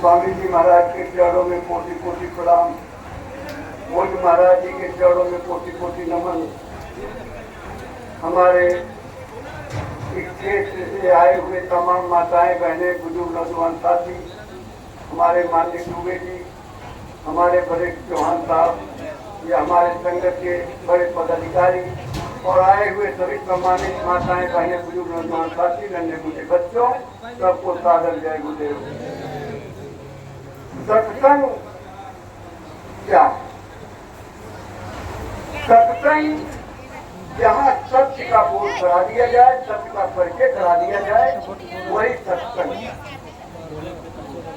स्वामी जी महाराज के चरणों में कोटि कोटि प्रणाम। भोज महाराज जी के चरणों में कोटि कोटि नमन। हमारे इस क्षेत्र से आए हुए तमाम माताएं बहनें बुजुर्ग नौजवान साथी, हमारे माननीय दुबे जी, हमारे बड़े चौहान साहब, या हमारे संगत के बड़े पदाधिकारी और आए हुए सभी सम्मानित माताएं बहनें बुजुर्ग नौजवान साथी, नन्हे मुझे बच्चों, सबको सादर जय गुरुदेव। सत्संग क्या? सत्संग जहाँ सत्य का बोध करा दिया जाए, सत्य का परिचय करा दिया जाए, वही सत्संग।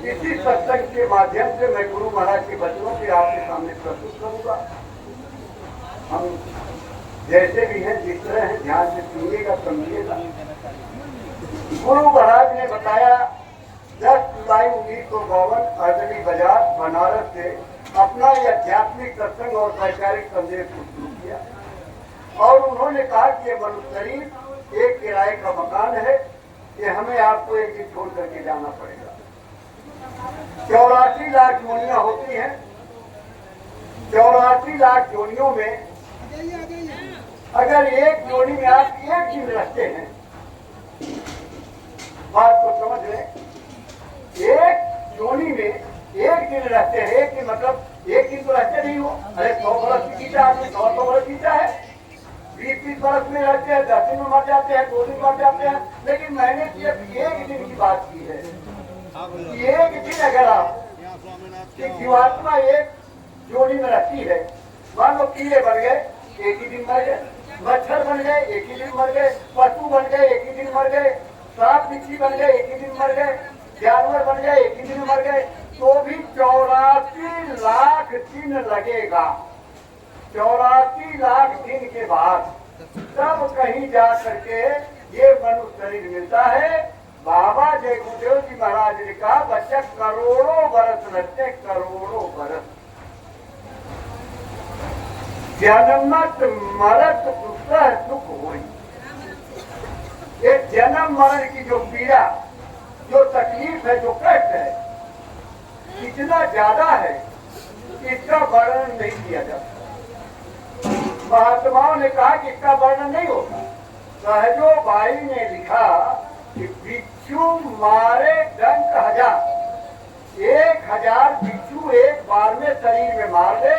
इसी सत्संग के माध्यम से मैं गुरु महाराज के वचनों के आपके सामने प्रस्तुत करूंगा। हम जैसे भी हैं, जिस तरह हैं, ध्यान से सुनिएगा, समझिएगा। गुरु महाराज ने बताया 10 जुलाई 1952 अर्दली बाजार बनारस से अपना यह आध्यात्मिक सत्संग और वैचारिक संदेश को शुरू किया और उन्होंने कहा कि यह मनुष्य शरीर एक किराए का मकान है, ये हमें आपको एक दिन छोड़ करके जाना पड़ेगा। 84 लाख योनियां होती हैं। 84 लाख योनियों में अगर एक योनि में आप एक दिन रहते हैं, बात को समझ रहे, एक योनि में एक दिन रहते हैं, एक दिन मतलब एक दिन तो रहते नहीं हो। अरे 100 बरस की जीता आदमी 100 बरस जीता है, 20-20 बरस में रहते हैं, 10 दिन में मर जाते हैं, 2 दिन मर जाते हैं। लेकिन मैंने सिर्फ एक दिन की बात की है। एक दिन अगर आप जीवात्मा एक जोड़ी में रहती है, मान लो कीड़े बन गए, एक ही दिन मर गए, मच्छर बन गए, एक ही दिन मर गए, पशु बन गए, एक ही दिन मर गए, सांप बिच्छी बन गए, एक ही दिन मर गए, जानवर बन गए, एक ही दिन मर गए, तो भी 84 लाख दिन लगेगा। 84 लाख दिन के बाद तब कहीं जा करके ये मनुष्य शरीर मिलता है। बाबा जय गुरुदेव जी महाराज ने कहा, बच्चा करोड़ों बरस लगते, करोड़ों बरस। जन्मत मरत दुसह सुख होई। ये जन्म मरण की जो पीड़ा, जो तकलीफ है, जो कष्ट है, इतना ज्यादा है, इसका वर्णन नहीं किया जाता। महात्माओं ने कहा कि इसका वर्णन नहीं होता। सहजो बाई ने लिखा कि बिच्छू मारे डंक 1000 बिच्छू एक बार में शरीर में मार दे,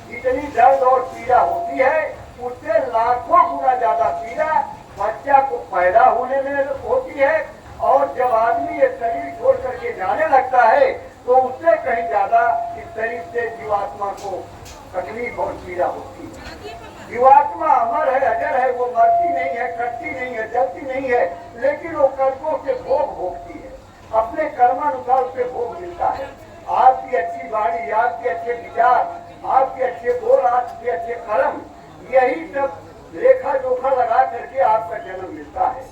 जितनी दर्द और पीड़ा होती है उससे लाखों गुना ज्यादा पीड़ा बच्चा को पैदा होने में होती है। और जब आदमी ये शरीर छोड़ करके जाने लगता है तो उससे कहीं ज्यादा इस शरीर से जीवात्मा को तकलीफ और पीड़ा होती है। जीवात्मा अमर है, अजर है, वो मरती नहीं है, कटती नहीं है, जलती नहीं है, लेकिन वो कर्मों से भोग भोगती है, अपने कर्मानुसार उसे भोग मिलता है। आपकी अच्छी वाणी, आपके अच्छे विचार, आपके अच्छे बोल, आपके अच्छे कर्म, यही सब लेखा जोखा लगा करके आपका जन्म मिलता है।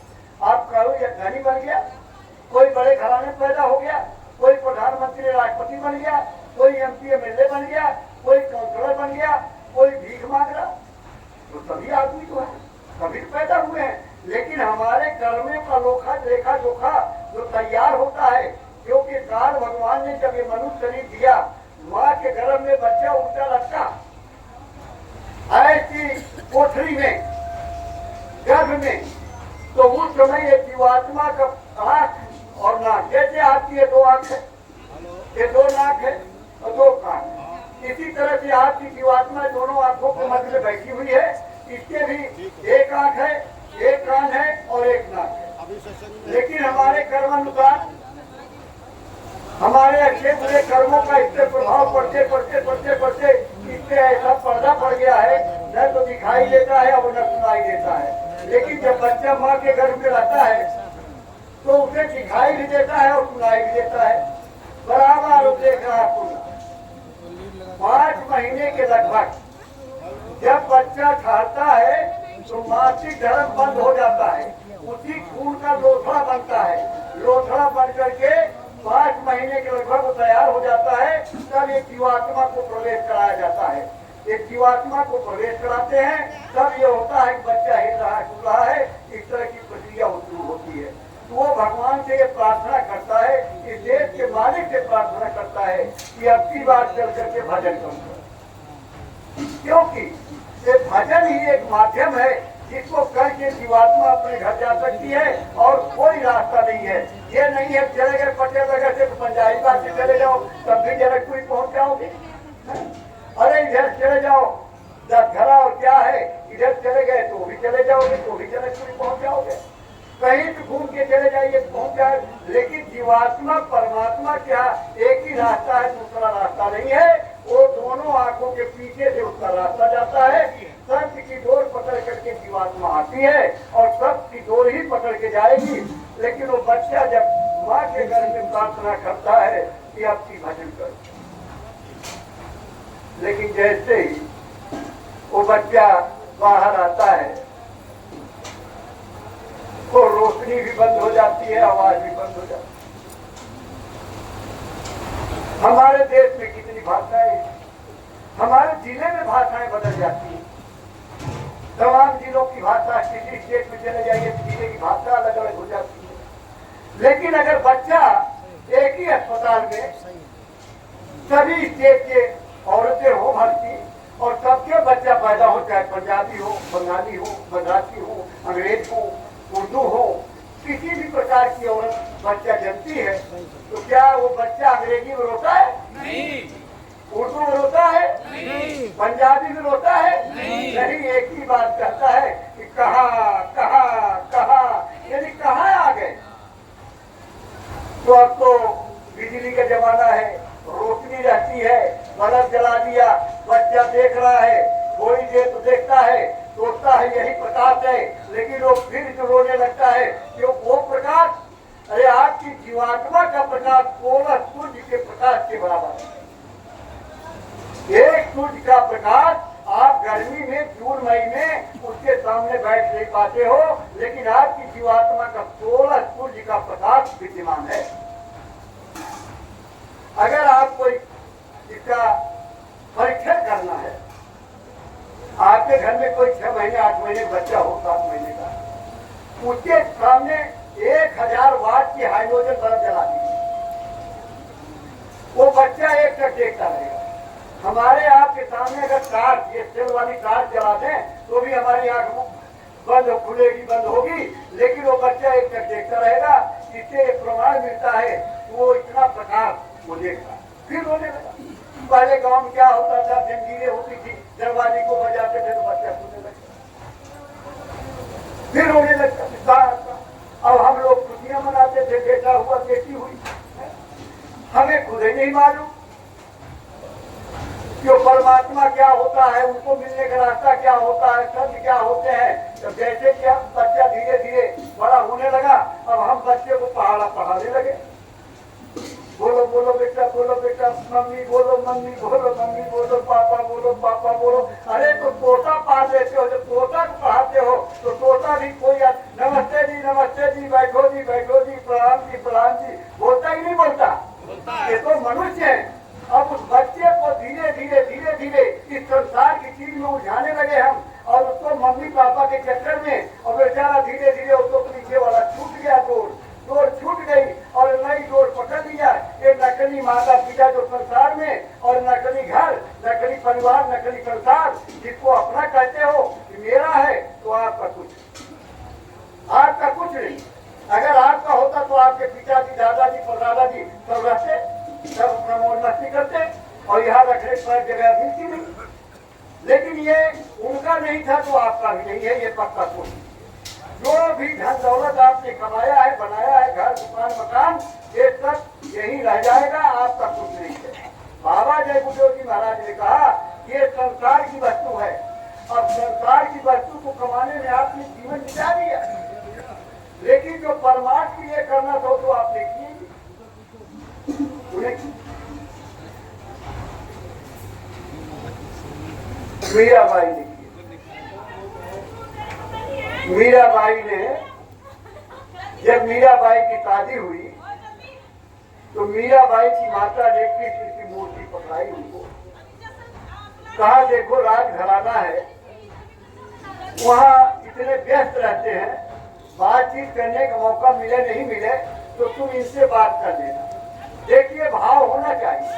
आप करो या धनी बन गया, कोई बड़े घराने पैदा हो गया, कोई प्रधानमंत्री राष्ट्रपति बन गया, कोई MP MLA बन गया, कोई काउंसलर बन गया, कोई भीख मांग रहा, तो सभी आदमी जो है सभी पैदा हुए हैं। लेकिन हमारे कर्मों का लेखा जोखा जो तैयार होता है, क्योंकि काल भगवान ने जब ये मनुष्य शरीर दिया, माँ के गर्भ में बच्चा उल्टा लगता, ऐसी कोठरी में, गर्भ में, तो उस समय ये जीवात्मा का आंख और नाक, जैसे आपकी ये 2 आंख है, ये 2 नाक है और 2 कान है, इसी तरह से आपकी जीवात्मा दोनों आंखों के मध्य में बैठी हुई है। इसके भी 1 आंख है, 1 कान है और 1 नाक है। लेकिन हमारे कर्मानुसार, हमारे अच्छे बुरे कर्मों का इससे प्रभाव पड़ते पड़ते पड़ते पड़ते इससे ऐसा पर्दा पड़ गया है, न तो दिखाई देता है और न सुनाई देता है। लेकिन जब बच्चा माँ के गर्भ में रहता है तो उसे दिखाई भी देता है और सुनाई भी देता है, बराबर देख रहा है। 5 महीने के लगभग जब बच्चा खाता है तो मासिक धर्म बंद हो जाता है, उसी खून का लोथड़ा बनता है। लोथड़ा बन करके 5 महीने के लगभग वो तैयार हो जाता है, तब एक जीवात्मा को प्रवेश कराया जाता है। एक जीवात्मा को प्रवेश कराते हैं, तब ये होता है कि बच्चा हिल रहा है, टूट रहा है, इस तरह की प्रक्रिया शुरू होती है। तो वो भगवान से ये प्रार्थना करता है, इस देश के मालिक से प्रार्थना करता है कि अब की बार चल करके भजन करूंगा, क्योंकि ये भजन ही एक माध्यम है जिसको करके जीवात्मा अपने घर जा सकती है और कोई रास्ता नहीं है। ये नहीं है चले गए पटेल नगर से पंजाबी बाग से चले जाओ तब भी जनकपुरी पहुंच जाओगे, अरे इधर चले जाओ दसघरा और क्या है, इधर चले गए तो भी चले जाओगे तो भी जनकपुरी पहुंच जाओगे, कहीं भी घूम के चले जाइए पहुंच जाए। लेकिन जीवात्मा परमात्मा क्या एक ही रास्ता है, दूसरा रास्ता नहीं है। वो दोनों आंखों के पीछे से उसका रास्ता जाता है। संत की डोर पकड़ करके जीवात्मा आती है और सब की डोर ही पकड़ के जाएगी। लेकिन वो बच्चा जब माँ के घर में प्रार्थना करता है कि अब की भजन करो, लेकिन जैसे ही वो बच्चा बाहर आता है तो रोशनी भी बंद हो जाती है, आवाज भी बंद हो जाती है। हमारे देश में कितनी भाषाएं, हमारे जिले में भाषाएं बदल जाती हैं, तमाम जिलों की भाषा, किसी स्टेट में चले जाइए जिले की भाषा अलग अलग हो जाती है। लेकिन अगर बच्चा एक ही अस्पताल में सभी स्टेट के औरतें हो भर्ती और सबके बच्चा पैदा हो, चाहे पंजाबी हो, बंगाली हो, मराठी हो, अंग्रेज हो, उर्दू हो, किसी भी प्रकार की औरत बच्चा जन्मती है, तो क्या वो बच्चा अंग्रेजी में रोता है? नहीं। उर्दू में रोता है? नहीं। पंजाबी में रोता है? नहीं। एक ही बात कहता है कि कहा कहा कहा, यानी कहाँ आ गए। तो अब तो बिजली का जमाना है, रोशनी रहती है, बल्ब जला दिया, बच्चा देख रहा है, थोड़ी देर तो देखता है, सोचता है यही प्रकाश है, लेकिन वो फिर जो रोने लगता है कि वो प्रकाश, अरे आपकी जीवात्मा का प्रकाश 16 सूर्य के प्रकाश के बराबर है। एक सूर्य का प्रकाश आप गर्मी में जून मई में उसके सामने बैठ नहीं पाते हो, लेकिन आपकी जीवात्मा का 16 सूर्य का प्रकाश विद्यमान है। अगर आपको इसका परीक्षण करना है, आपके घर में कोई 6 महीने 8 महीने बच्चा हो, 7 महीने का, उसके सामने 1000 वाट की हाइड्रोजन बल्ब जला दीजिए, वो बच्चा एक तक देखता रहेगा। हमारे आपके सामने अगर टार्च, ये सेल वाली टार्च जला दें तो भी हमारी आंख बंद खुलेगी, बंद होगी, लेकिन वो बच्चा एक तक देखता रहेगा। इससे एक प्रमाण मिलता है वो इतना प्रकाश वो देखता, फिर रोने लगा। पहले गांव में क्या होता था, जंजीरें होती थी, दरवाजे को बजाते थे तो बच्चा सोने लगता, फिर रोने लगता। अब हम लोग खुशियां मनाते थे, बेटा हुआ बेटी हुई, हमें खुद ही नहीं मालूम कि परमात्मा क्या होता है, उनको मिलने का रास्ता क्या होता है, संत क्या होते हैं। तो जैसे कि अब बच्चा धीरे धीरे बड़ा होने लगा, अब हम बच्चे को पढ़ाने लगे, बोलो बोलो बेटा, बोलो बेटा, मम्मी बोलो, मम्मी बोलो, मम्मी बोलो, पापा बोलो, पापा बोलो। अरे तो तोता पाल लेते हो, जब तोता को पढ़ाते हो तो तोता भी कोई नमस्ते जी, बैठो जी, बैठो जी, प्रणाम जी बोलता ही नहीं बोलता, ये तो मनुष्य है। अब उस बच्चे को धीरे धीरे धीरे धीरे इस संसार की चीज में उलझाने लगे हम, और उसको मम्मी पापा के चक्कर में, और बेचारा धीरे धीरे उसको पीछे वाला छूट गया, डोर छूट गई और नई डोर पकड़ लिया। ये नकली माता पिता जो संसार में, और नकली घर, नकली परिवार, नकली संसार, जिसको अपना कहते हो कि मेरा है, तो आपका कुछ नहीं। अगर आपका होता तो आपके पिताजी, दादाजी, परदादाजी सब रहते, सब अपना मौज मस्ती करते और यहाँ रखने पर जगह मिलती नहीं। लेकिन ये उनका नहीं था तो आपका भी नहीं है, ये पक्का कुछ। जो भी धन दौलत आपने कमाया है, बनाया है, घर दुकान मकान, ये सब यही रह जाएगा, आपका कुछ नहीं है। बाबा जय गुरुदेव जी महाराज ने कहा ये संसार की वस्तु है। अब संसार की वस्तु को कमाने में आपने जीवन बिता दिया, लेकिन जो परमात्मा के लिए करना था तो आपने किए। मीराबाई ने मीराबाई ने जब मीराबाई की शादी हुई तो मीराबाई की माता ने कृष्ण की मूर्ति पकड़ाई, उनको कहा देखो राजघराना है, वहाँ इतने व्यस्त रहते हैं, बातचीत करने का मौका मिले नहीं मिले तो तुम इनसे बात कर लेना। देखिए भाव होना चाहिए।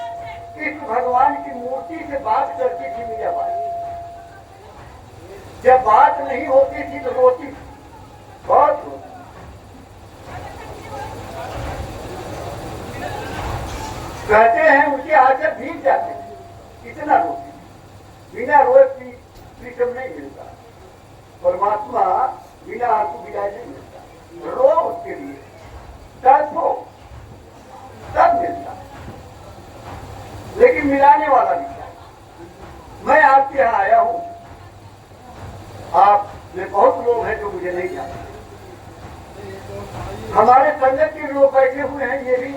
कृष्ण भगवान की मूर्ति से बात करती थी मीराबाई। जब बात नहीं होती थी तो रोती थी, बहुत रोती। कहते हैं उनके आंचल भीग जाते थे, इतना रोती। बिना रोए प्रीतम नहीं मिलता। परमात्मा बिना आंसू गिराए नहीं मिलता। रो उसके लिए, तड़पो तब मिलता। लेकिन मिलाने वाला भी चाहिए। मैं आपके यहाँ आया हूँ, आप में बहुत लोग हैं जो मुझे नहीं जानते। हमारे संगत के लोग बैठे हुए हैं, ये भी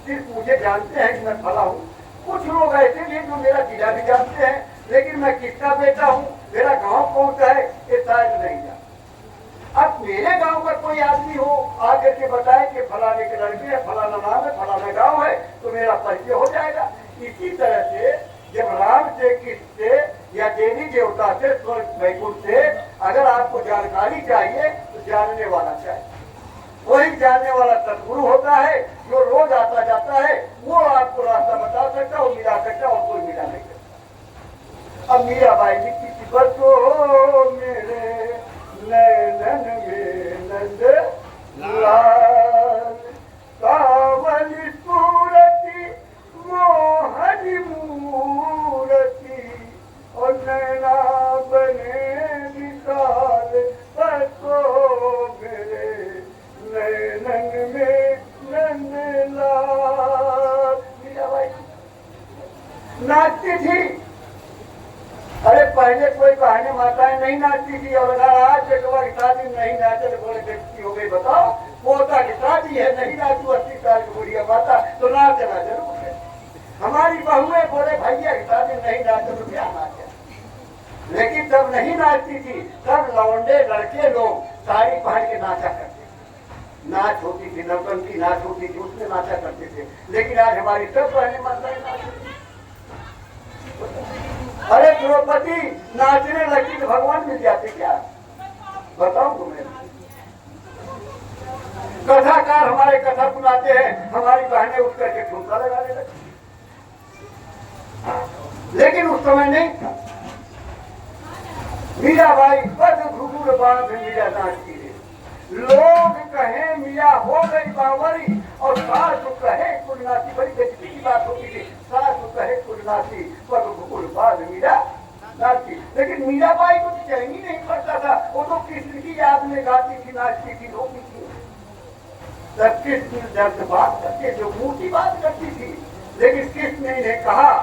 सिर्फ मुझे जानते हैं कि मैं फला हूँ। कुछ लोग ऐसे भी हैं जो मेरा जिला भी जानते हैं, लेकिन मैं किसका बेटा हूँ, मेरा गांव कौन सा है, ये शायद नहीं जानते। अब मेरे गांव का कोई आदमी हो आकर के बताए कि फलाने के लड़के है, फलाना नाम है, फलाना गांव है, तो मेरा परिचय हो जाएगा। इसी तरह से जब राम से, कृष्ण से या देवी देवता से, स्वर्ग वैकुंठ से अगर आपको जानकारी चाहिए तो जानने वाला चाहिए। वही जानने वाला सदगुरु होता है जो रोज आता जाता है, वो आपको रास्ता बता सकता है, वो मिला सकता है और कोई मिला नहीं सकता। अब मीराबाई लिखती थी, बसो मेरे नैनन में नंद लाल, कावल सूरती मोहनी मूरती और नैना बने विशाल, बसो मेरे नैनन में नंद लाल। मीराबाई नाचती थी। अरे पहले कोई बहने माताएं नहीं नाचती थी, और अगर आज बेटवा की शादी नहीं नाचे तो बोले बेटी हो गई। बताओ, पोता की शादी है, नहीं नाचू 80 साल की बुढ़िया माता तो नाचना जरूर है। हमारी बहुएं बोले भैया की शादी नहीं नाचे तो क्या नाचे। लेकिन तब नहीं नाचती थी, तब लौंडे लड़के लोग साड़ी पहन के नाचा करते, नाच होती थी, नौटंकी नाच होती थी, उसमें नाचा करते थे। लेकिन आज हमारी सब बहने माताएं नाचती। अरे द्रौपदी नाचने लगी तो भगवान मिल जाते क्या? बताओ तुम्हें। कथाकार हमारे कथा सुनाते हैं, हमारी बहनें उठ करके ठुमका लगाने लगी। लेकिन उस समय नहीं था। मीराबाई पद घुघुर बांध मीरा नाचती है। लोग कहे मिया हो गई बावरी, और सास कहे कुलनासी। बड़ी बेइज्जती की बात होती थी, सास कहे कुलनासी, पद घुघुर बांध मीरा नाचती। लेकिन मीराबाई को तो चैन ही नहीं पड़ता था। वो तो कृष्ण की याद में गाती थी, नाचती थी, रोती थी। तब कृष्ण दर्द बात करते, जो मुंह की बात करती थी। लेकिन कृष्ण ने इन्हें कहा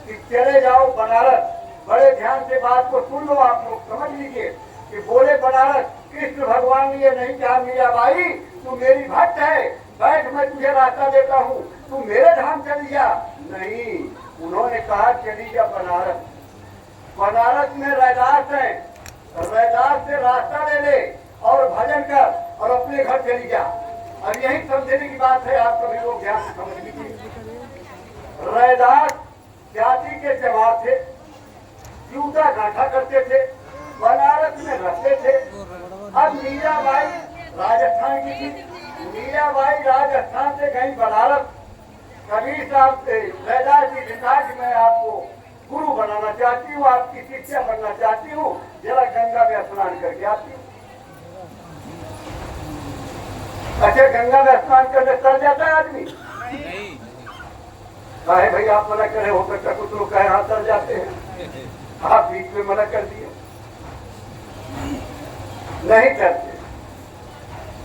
कि चले जाओ बनारस। बड़े ध्यान से बात को सुन लो, आप लोग समझ लीजिए कि बोले बनारस। कृष्ण भगवान ने ये नहीं कहा मीराबाई तू मेरी भक्त है, बैठ मैं तुझे रास्ता देता हूँ, तू मेरे धाम चली जा। नहीं, उन्होंने कहा चली जा बनारस। बनारस में रैदास है, रैदास से रास्ता ले ले और भजन कर और अपने घर चली जा। अब यही समझने की बात है, आप सभी लोग ध्यान से समझ लीजिए। रैदास जाति के जवाब थे, जूता गांठा करते थे, बनारस में रहते थे। अब मीराबाई राजस्थान की थी। मीराबाई राजस्थान से गई बनारस। कबीर साहब से रैदास जी ने कहा कि मैं आपको गुरु बनाना चाहती हूँ, आपकी शिष्या बनना चाहती हूँ, जरा गंगा में स्नान करके आती हूँ। अच्छा, गंगा में स्नान करने तर जाता है आदमी? नहीं। कहे भाई आप मना करे, हो सकता कुछ लोग कहे हाँ तर जाते हैं, आप बीच में मना कर दिए। नहीं करते।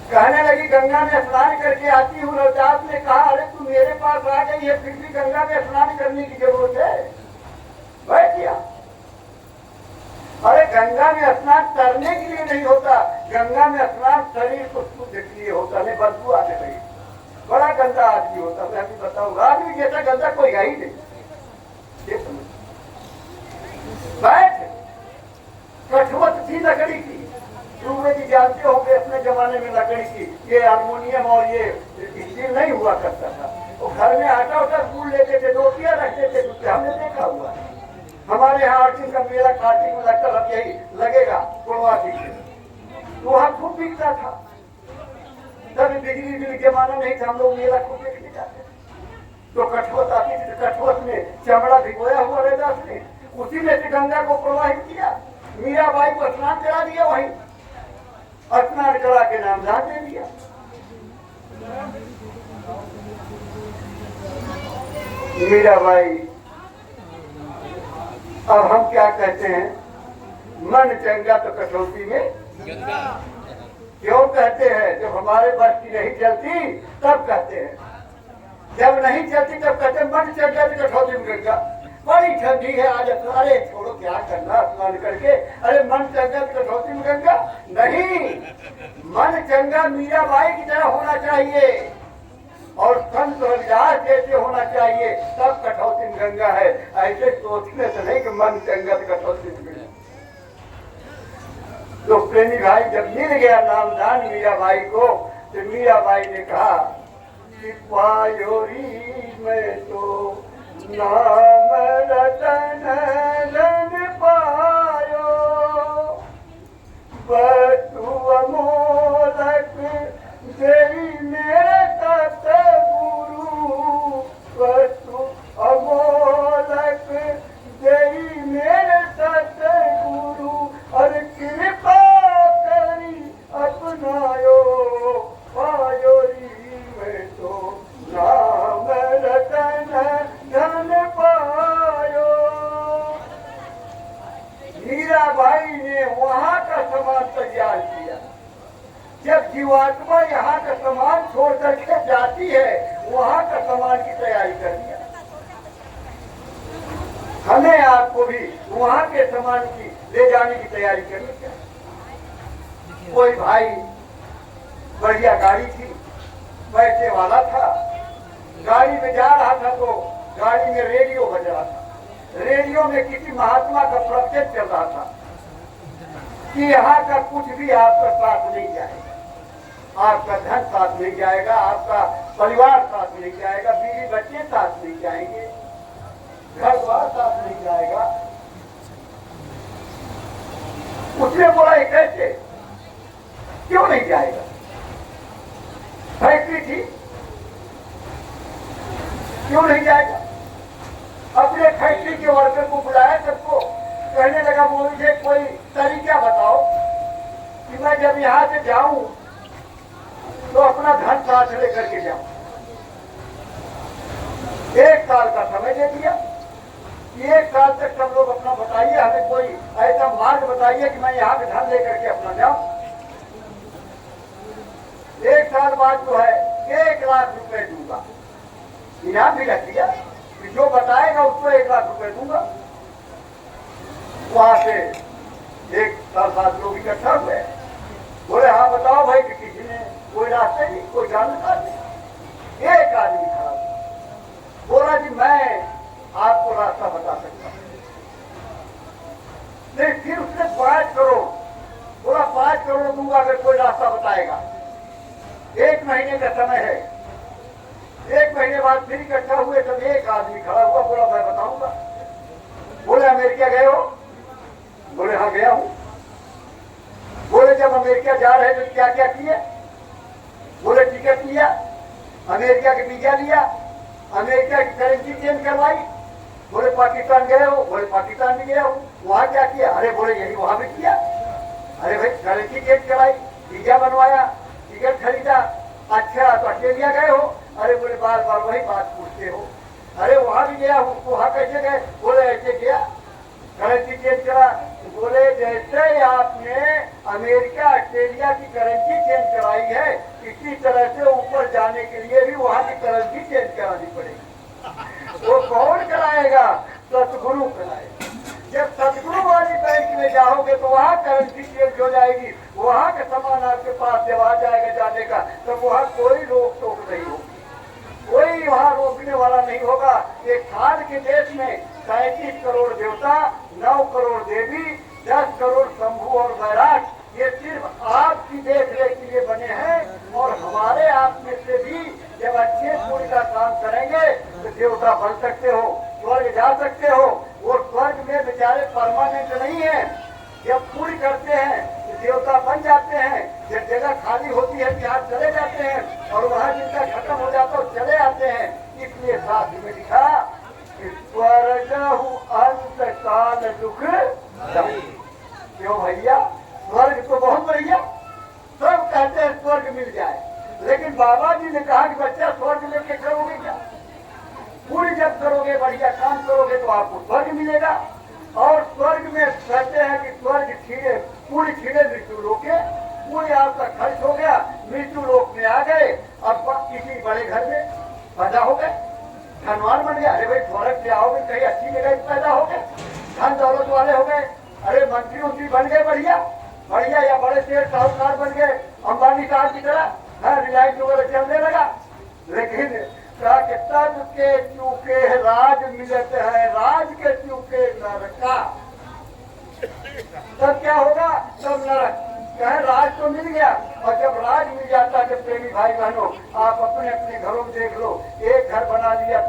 कहने लगी गंगा में स्नान करके आती हूँ। रैदास ने कहा अरे तू मेरे पास आ गई है, फिर भी गंगा में स्नान करने की जरूरत है, बैठ गया। अरे गंगा में स्नान करने के लिए नहीं होता, गंगा में स्नान शरीर को शुद्ध के लिए होता। नहीं बदबू आने लगी, बड़ा गंदा आदमी होता। मैं अभी बताऊंगा, आदमी जैसा गंदा कोई है ही नहीं। बैठ, कठवत थी लकड़ी की। सूर्य जी जानते होंगे अपने जमाने में लकड़ी की, ये हारमोनियम और ये स्टील नहीं हुआ करता था। वो घर में आटा उटा गूंद लेते थे, रोटियां रखते थे, उससे हमने देखा हुआ है। हमारे यहाँ अर्जुन का मेला कार्तिक में लगता, अब यही लगेगा पूर्वासी से, तो वहाँ खूब बिकता था। तभी बिजली बिल के माना नहीं था, हम लोग मेला को देखने जाते तो कठोत आती थी, कठोत में चमड़ा भिगोया हुआ रहता उसने, उसी में से गंगा को प्रवाहित किया। मीराबाई को स्नान करा दिया, वहीं स्नान करा के नाम दान दे दिया। मीराबाई, अब हम क्या कहते हैं, मन चंगा तो कटौती में गंगा। क्यों कहते हैं? जब हमारे बस की नहीं चलती तब कहते हैं, जब नहीं चलती तब कहते हैं मन चंगा तो कटौती में गंगा। बड़ी ठंडी है आज, अरे छोड़ो क्या करना स्नान करके, अरे मन चंगा तो कटौती में गंगा नहीं। मन चंगा मीराबाई की तरह होना चाहिए और संत रविदास जैसे होना चाहिए, तब कटौती में गंगा है। ऐसे सोचने से नहीं कि मन चंगा तो कटौती में गंगा। तो प्रेमी भाई जब मिल गया नामदान मीराबाई को, तो मीराबाई ने कहा कि पायोरी में तो नाम रतन धन पायो, वस्तु अमोलक देवी मेरे सतगुरु, वस्तु अमोलक देवी मेरे सतगुरु, और कृपा करी अपनायो, पायोरी में तो नाम रतन धन पायो। मीराबाई ने वहां का सामान तैयार किया। जब जीवात्मा यहाँ का सामान छोड़ करके जाती है, वहां का सामान की तैयारी कर दिया। हमें आपको भी वहां के सामान की ले जाने की तैयारी करनी चाहिए। कोई भाई बढ़िया गाड़ी थी, बैठने वाला था, गाड़ी में जा रहा था तो गाड़ी में रेडियो बज रहा था। रेडियो में किसी महात्मा का प्रवचन चल रहा था कि यहाँ का कुछ भी आपका साथ नहीं जाएगा, आपका धन साथ नहीं जाएगा, आपका परिवार साथ नहीं जाएगा, बीवी बच्चे साथ नहीं जाएंगे, घर द्वार साथ नहीं जाएगा। उसने बोला ये कैसे, क्यों नहीं जाएगा? फैक्ट्री थी, क्यों नहीं जाएगा? अपने फैक्ट्री के वर्कर को बुलाया, सबको कहने लगा मुझे कोई तरीका बताओ कि मैं जब यहाँ से जाऊं तो अपना धन साथ लेकर के जाऊं। 1 साल का समय दे दिया कि 1 साल तक सब लोग अपना बताइए, हमें कोई ऐसा मार्ग बताइए कि मैं यहाँ पे धन लेकर के अपना जाऊं। 1 साल बाद जो है 1 लाख रुपए दूंगा, इनाम भी रख दिया कि जो बताएगा उसको 1 लाख रुपए दूंगा। वहां से 1 साल बाद लोग इकट्ठा हुए, बोले हाँ बताओ भाई कि किसी ने कोई रास्ते नहीं, कोई जानकार नहीं। एक आदमी खड़ा बोला कि मैं आपको रास्ता बता सकता हूँ। लेकिन फिर उसने 5 करोड़ बोला, 5 करोड़ दूंगा अगर कोई रास्ता बताएगा। 1 महीने का समय है। 1 महीने बाद फिर इकट्ठा हुए, तब एक आदमी खड़ा हुआ, बोला मैं बताऊंगा। बोले अमेरिका गए हो? बोले हाँ गया हूं। बोले जब अमेरिका जा रहे तो क्या क्या किए? बोले टिकट लिया, अमेरिका के वीजा लिया, अमेरिका की करेंसी चेंज करवाई। बोले पाकिस्तान गए हो? बोले पाकिस्तान भी गया हूँ। वहां क्या किया? अरे बोले यही वहां भी किया। अरे भाई करेंसी चेंज कराई, वीजा बनवाया, टिकट खरीदा। अच्छा तो ऑस्ट्रेलिया गए हो? अरे बोले बार बार वही बात पूछते हो। अरे वहां भी गया हूँ। वहां कैसे गए? बोले ऐसे गया, करेंसी चेंज करा। बोले जैसे आपने अमेरिका ऑस्ट्रेलिया की करेंसी चेंज कराई है, इसी तरह से ऊपर जाने के लिए भी वहां की करेंसी चेंज करानी पड़ेगी। वो कौन कराएगा? सतगुरु कराएगा। जब सतगुरु वाली बैंक में जाओगे तो वहाँ करेंसी चेंज हो जाएगी, वहाँ का सामान आपके पास जब आ जाएगा जाने का, तो वहाँ कोई रोक टोक नहीं होगी, कोई वहाँ रोकने वाला नहीं होगा। एक खान के देश में 37 करोड़ देवता, 9 करोड़ देवी, 10 करोड़ शंभु और बैराट, ये सिर्फ आपकी देख रेख के लिए बने हैं। और हमारे आप में से भी जब अच्छे पुण्य का काम करेंगे तो देवता बन सकते हो, स्वर्ग जा सकते हो। वो स्वर्ग में बेचारे परमानेंट नहीं है। जब पुण्य करते हैं तो देवता बन जाते हैं, जब जगह खाली होती है बिहार चले जाते हैं और वहाँ जिनका खत्म हो जाता है चले आते हैं। इसलिए शास्त्र में लिखा कि स्वर्ग अंत काल दुख। क्यों भैया, स्वर्ग तो बहुत बढ़िया, सब कहते हैं स्वर्ग मिल जाए, लेकिन बाबा जी ने कहा कि बच्चा स्वर्ग लेके करोगे क्या? पूरी जब करोगे, बढ़िया काम करोगे तो आपको स्वर्ग मिलेगा। और स्वर्ग में कहते हैं कि स्वर्ग छीड़े पूरी छीड़े मृत्यु लोक के, पूरी आपका खर्च हो गया, मृत्यु लोक में आ गए, अब किसी बड़े घर में पैदा हो गए, धनवान बन गया। अरे भाई स्वर्ग से आओगे कहीं अच्छी जगह पैदा हो गए, धन दौलत वाले हो गए, अरे मंत्री उंत्री बन गए बढ़िया बढ़िया, या बड़े शेर साहूकार बन गए अंबानी साहब की तरह, रिलायंस वगैरह चलने लगा। लेकिन तब के चूके राज मिलते हैं, राज के चूके नरका। तब क्या होगा? तब नरक। कहे राज तो मिल गया, और जब राज मिल जाता है, जब प्रेमी भाई बहनों आप अपने अपने घरों में देख लो, एक घर बना लिया,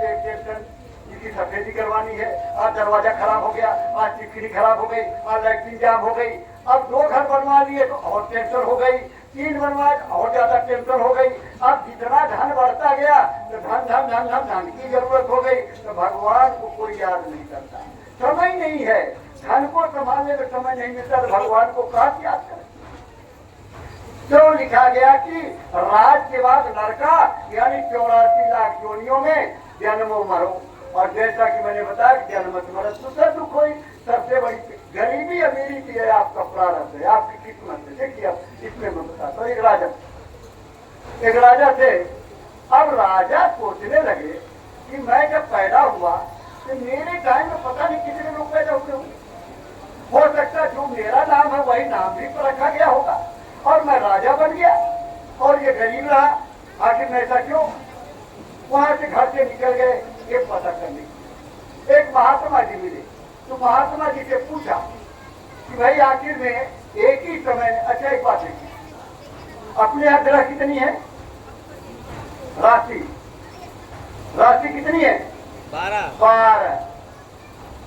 किसी सफेदी करवानी है, आज दरवाजा खराब हो गया, आज चिकनी खराब हो गई, आज लाइटिंग जाम हो गई। अब 2 घर बनवा लिए तो और टेंशन हो गई, 3 बनवाए और ज्यादा टेंशन हो गई। अब जितना धन बढ़ता गया तो धन की जरूरत हो गई, तो भगवान को कोई याद नहीं करता, समय नहीं है, धन को संभालने में समय नहीं मिलता, तो भगवान को कहाँ याद करें? तो लिखा गया कि राज के बाद नरका, यानी 84 लाख योनियों में जन्मो मरो। और जैसा कि मैंने बताया कि जन्म मरो सुख दुख हुई, सबसे बड़ी गरीबी अमीरी की है आपका प्रारब्ध है, आपकी किस्मत है। देखिए अब इसमें मैं बताता हूँ, एक राजा थे। अब राजा सोचने लगे कि मैं जब पैदा हुआ तो मेरे टाइम में पता नहीं कितने लोग पैदा हुए होंगे, हो सकता है जो मेरा नाम है वही नाम भी रखा गया होगा, और मैं राजा बन गया और ये गरीब रहा। आखिर में ऐसा क्यों? वहां से घर से निकल गए ये पता करने के लिए। एक महात्मा जी मिले, तो महात्मा जी से पूछा कि भाई आखिर में एक ही समय में, अच्छा एक बात देखिए, अपने यहाँ ग्रह कितनी है? राशि कितनी है? 12।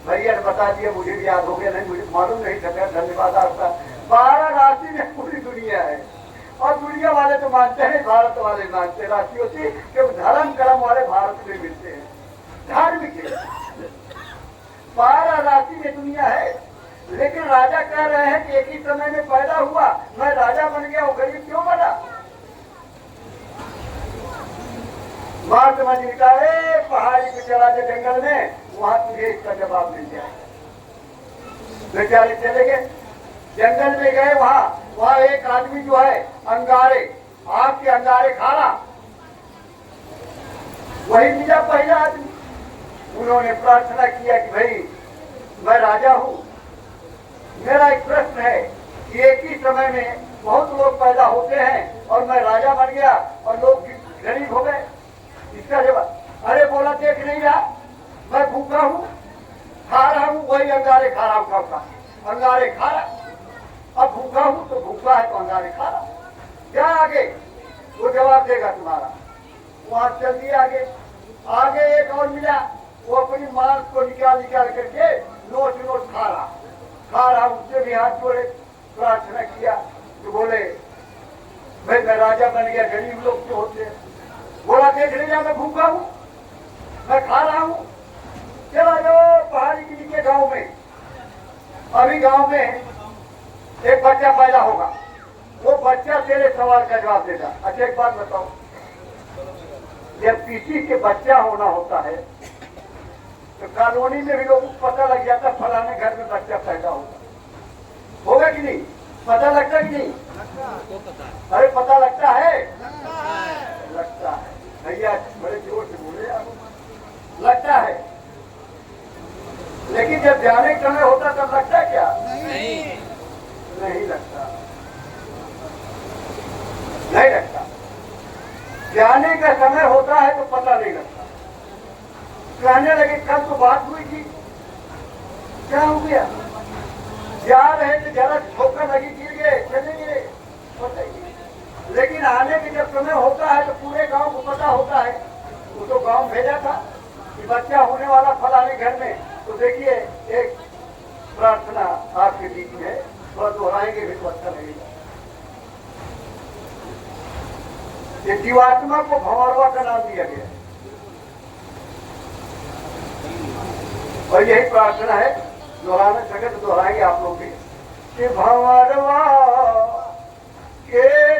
भैया ने बता दिया, मुझे भी याद हो गया, नहीं मुझे मालूम नहीं था, धन्यवाद आपका। 12 राशि में पूरी दुनिया है, और दुनिया वाले तो मानते हैं, भारत वाले मानते हैं राशि होती है, क्योंकि धर्म कर्म वाले भारत में मिलते हैं, धार्मिक है। 12 राशि में दुनिया है, लेकिन राजा कह रहे हैं कि एक ही समय में पैदा हुआ, मैं राजा बन गया, वो गरीब क्यों बना? महात्मा जी का पहाड़ी पे चला जाए जंगल में, वहां तुझे इसका जवाब मिल जाएगा। बेचारे चले गए, जंगल में गए, वहां एक आदमी जो है अंगारे, आग के अंगारे खा रहा, वही मिला पहला आदमी। उन्होंने प्रार्थना किया कि भाई मैं राजा हूं, मेरा एक प्रश्न है कि एक ही समय में बहुत लोग पैदा होते हैं और मैं राजा बन गया और लोग गरीब हो गए, इसका जवाब? अरे बोला देख नहीं रहा, मैं भूखा हूँ, खा रहा हूँ, वही अंगारे खा रहा हूँ, अंगारे खा रहा, अब भूखा हूँ तो भूखा है तो अंगारे खा रहा, क्या आगे वो जवाब देगा तुम्हारा? वहां चल दिए आगे एक और मिला, वो अपनी मांस को निकाल करके नोट खा रहा, उससे भी हाथ जोड़े प्रार्थना किया, तो बोले भाई मैं राजा बन गया, गरीब लोग जो होते हैं, बोला देख लीजिए मैं भूखा हूँ, मैं खा रहा हूँ, चला जाओ पहाड़ी के नीचे गांव में, अभी गांव में एक बच्चा पैदा होगा, वो बच्चा तेरे सवाल का जवाब देगा। अच्छा एक बात बताओ, जब किसी के बच्चा होना होता है तो कॉलोनी में भी लोगों को पता लग जाता फलाने घर में बच्चा पैदा होगा कि नहीं? पता लगता कि नहीं? अरे पता लगता है, लगता है भैया, बड़े जोर से बोले आप, लगता है। लेकिन जब जाने का समय होता तब लगता है क्या? नहीं लगता, नहीं लगता। जाने का समय होता है तो पता नहीं लगता। कहने लगे कल तो बात हुई थी, क्या हो गया? जा रहे थे, जरा ठोकर लगी, गिर गए, चले गए, पता ही। लेकिन आने के जब समय होता है तो पूरे गांव को पता होता है। वो तो गांव भेजा था कि बच्चा होने वाला फलाने घर में, तो देखिए एक प्रार्थना आपके बीच में है। थोड़ा दोहराएंगे भी तो अच्छा लगेगा। ये जीवात्मा को भंवरवा का नाम दिया गया है और यही प्रार्थना है, दोहराना जगत दोहराएंगे आप लोग भी कि भंवरवा के